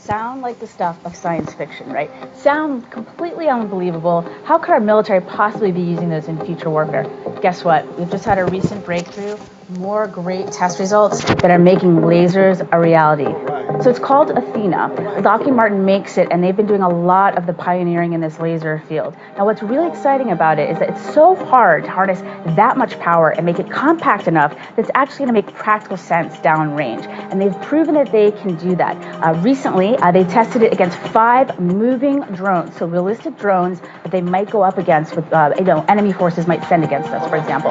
sound like the stuff of science fiction, right? Sound completely unbelievable. How could our military possibly be using those in future warfare? Guess what? We've just had a recent breakthrough. More great test results that are making lasers a reality. So it's called Athena. Lockheed Martin makes it, and they've been doing a lot of the pioneering in this laser field. Now, what's really exciting about it is that it's so hard to harness that much power and make it compact enough that it's actually going to make practical sense downrange. And they've proven that they can do that. Recently, they tested it against 5 moving drones, so realistic drones that they might go up against with, enemy forces might send against us, for example,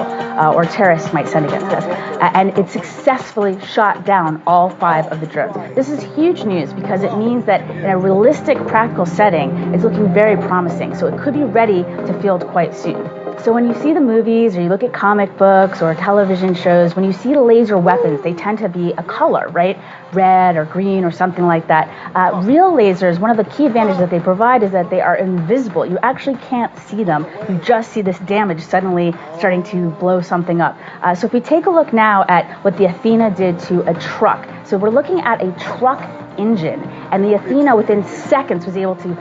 or terrorists might send against us. And it successfully shot down all 5 of the drones. This is huge news because it means that in a realistic, practical setting, it's looking very promising. So it could be ready to field quite soon. So when you see the movies or you look at comic books or television shows, when you see the laser weapons, they tend to be a color, right? Red or green or something like that. Real lasers, one of the key advantages that they provide is that they are invisible. You actually can't see them. You just see this damage suddenly starting to blow something up. So if we take a look now at what the Athena did to a truck. So we're looking at a truck engine, and the Athena within seconds was able to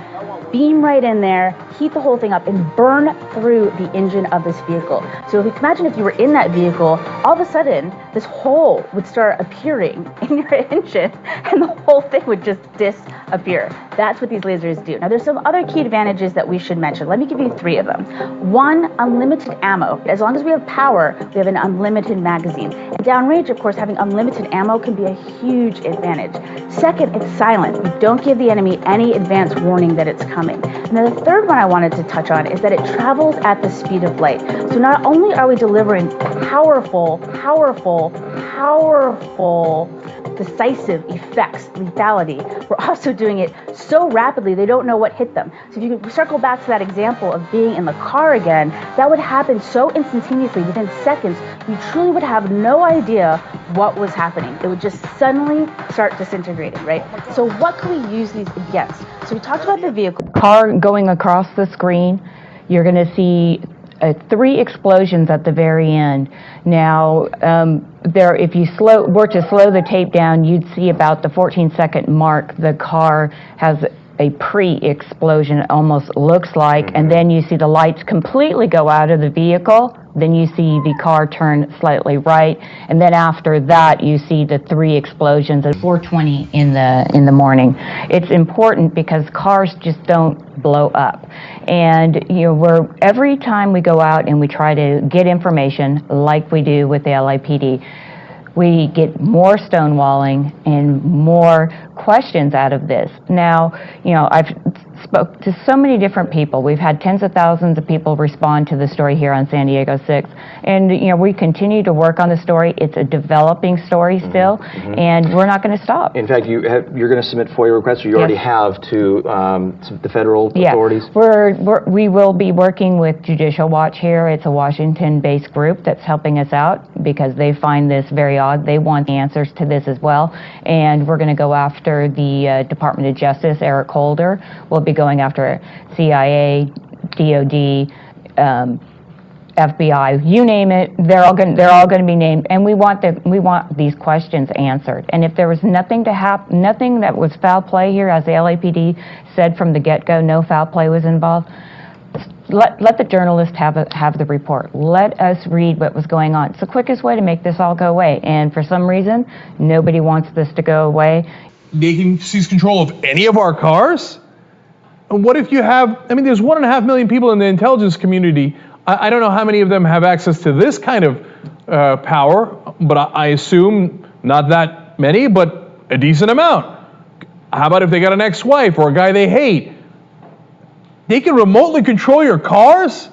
beam right in there, heat the whole thing up, and burn through the engine of this vehicle. So if you can imagine if you were in that vehicle, all of a sudden, this hole would start appearing in your engine, and the whole thing would just disappear. That's what these lasers do. Now, there's some other key advantages that we should mention. Let me give you 3 of them. 1, unlimited ammo. As long as we have power, we have an unlimited magazine. And downrange, of course, having unlimited ammo can be a huge advantage. Second, it's silent. We don't give the enemy any advance warning that it's coming. And then the third one I wanted to touch on is that it travels at the speed of light. So not only are we delivering powerful, decisive effects, lethality, we're also doing it so rapidly they don't know what hit them. So if you could circle back to that example of being in the car again, that would happen so instantaneously, within seconds, you truly would have no idea what was happening. It would just suddenly start disintegrating, right? So what can we use these against? So we talked about the vehicle. Car going across the screen, you're going to see 3 explosions at the very end. Now, if you were to slow the tape down, you'd see about the 14-second mark, the car has a pre-explosion, it almost looks like, and then you see the lights completely go out of the vehicle, then you see the car turn slightly right, and then after that you see the 3 explosions at 4:20 in the morning. It's important because cars just don't blow up. And every time we go out and we try to get information like we do with the LAPD, we get more stonewalling and more questions out of this. Now, I've spoke to so many different people. We've had tens of thousands of people respond to the story here on San Diego 6. And, we continue to work on the story. It's a developing story still, and we're not going to stop. In fact, you're going to submit FOIA requests, or you already have, to the federal authorities? We will be working with Judicial Watch here. It's a Washington-based group that's helping us out because they find this very odd. They want the answers to this as well. And we're going to go after the Department of Justice, Eric Holder. We'll be going after CIA, DOD, FBI, you name it. They're all going to be named, and we want these questions answered. And if there was nothing that was foul play here, as the LAPD said from the get-go, no foul play was involved. Let the journalist have the report. Let us read what was going on. It's the quickest way to make this all go away. And for some reason, nobody wants this to go away. They can seize control of any of our cars? And what if you have, there's 1.5 million people in the intelligence community. I don't know how many of them have access to this kind of power, but I assume not that many, but a decent amount. How about if they got an ex-wife or a guy they hate? They can remotely control your cars?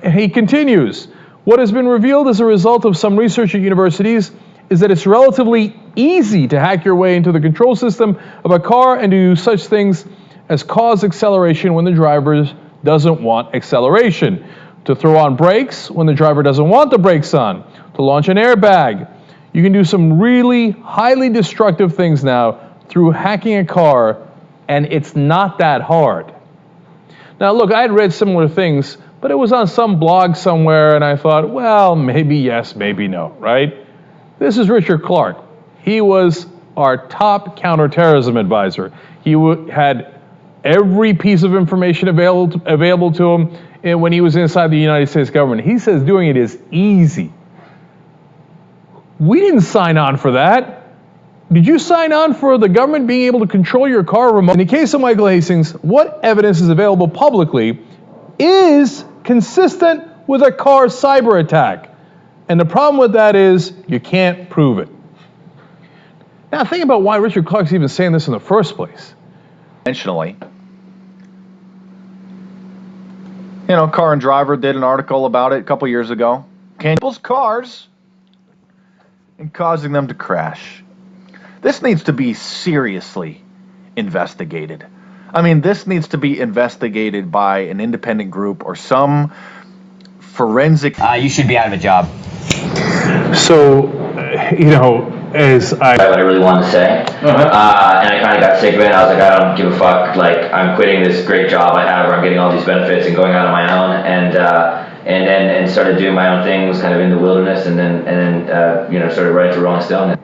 And he continues, what has been revealed as a result of some research at universities is that it's relatively easy to hack your way into the control system of a car and do such things as cause acceleration when the driver doesn't want acceleration, to throw on brakes when the driver doesn't want the brakes on, to launch an airbag. You can do some really highly destructive things now through hacking a car, and it's not that hard. Now look, I had read similar things, but it was on some blog somewhere, and I thought, well, maybe yes, maybe no, right? This is Richard Clark. He was our top counterterrorism advisor. He had every piece of information available to him when he was inside the United States government. He says doing it is easy. We didn't sign on for that. Did you sign on for the government being able to control your car remotely? In the case of Michael Hastings, what evidence is available publicly is consistent with a car cyber attack. And the problem with that is you can't prove it. Now think about why Richard Clark's even saying this in the first place. Intentionally. You know, Car and Driver did an article about it a couple years ago. People's cars and causing them to crash. This needs to be seriously investigated. I mean, this needs to be investigated by an independent group or some forensic... You should be out of a job. So, you know, as I... What I really wanted to say, and I kind of got sick of it. I was like, I don't give a fuck. Like, I'm quitting this great job I have where I'm getting all these benefits and going out on my own, and started doing my own thing. Was kind of in the wilderness, and then you know, started writing for Rolling Stone.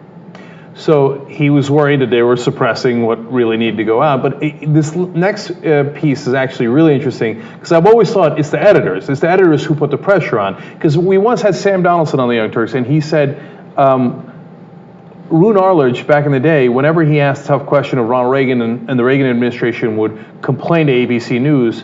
So he was worried that they were suppressing what really needed to go out. But this next piece is actually really interesting because I've always thought it's the editors. It's the editors who put the pressure on. Because we once had Sam Donaldson on the Young Turks, and he said Roone Arledge, back in the day, whenever he asked a tough question of Ronald Reagan and the Reagan administration would complain to ABC News,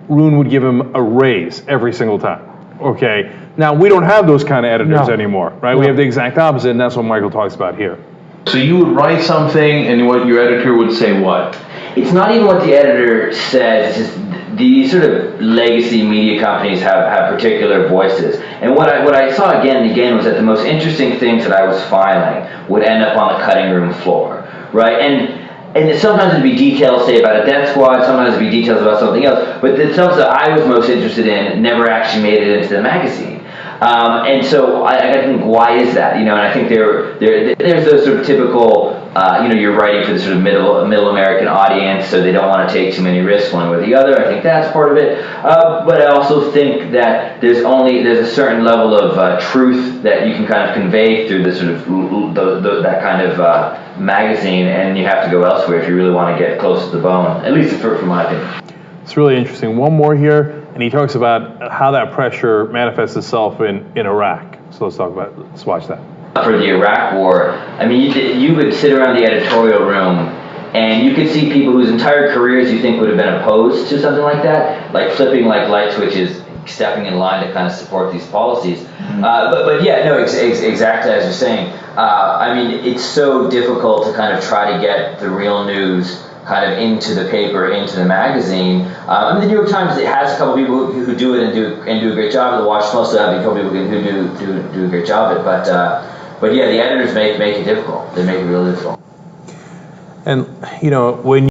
Roone would give him a raise every single time. Okay? Now, we don't have those kind of editors anymore, right? We have the exact opposite, and that's what Michael talks about here. So you would write something, and what your editor would say what? It's not even what the editor says. It's just these sort of legacy media companies have particular voices. And what I saw again and again was that the most interesting things that I was filing would end up on the cutting room floor, right? And sometimes it'd be details, say, about a death squad, sometimes it'd be details about something else, but the stuff that I was most interested in never actually made it into the magazine. And so I think, why is that? You know, and I think there's those sort of typical, you know, you're writing for the sort of middle American audience, so they don't want to take too many risks one way or the other. I think that's part of it. But I also think that there's a certain level of truth that you can kind of convey through the sort of that kind of magazine, and you have to go elsewhere if you really want to get close to the bone, at least for my opinion. It's really interesting. One more here. And he talks about how that pressure manifests itself in Iraq. So let's watch that. For the Iraq War, I mean, you would sit around the editorial room and you could see people whose entire careers you think would have been opposed to something like that, like flipping like light switches, stepping in line to kind of support these policies. But yeah, no, exactly as you're saying. I mean, it's so difficult to kind of try to get the real news kind of into the paper, into the magazine. I mean, the New York Times, it has a couple people who do it and do a great job. The Washington Post have a couple people who do a great job of it. But yeah, the editors make it difficult. They make it really difficult. And you know, when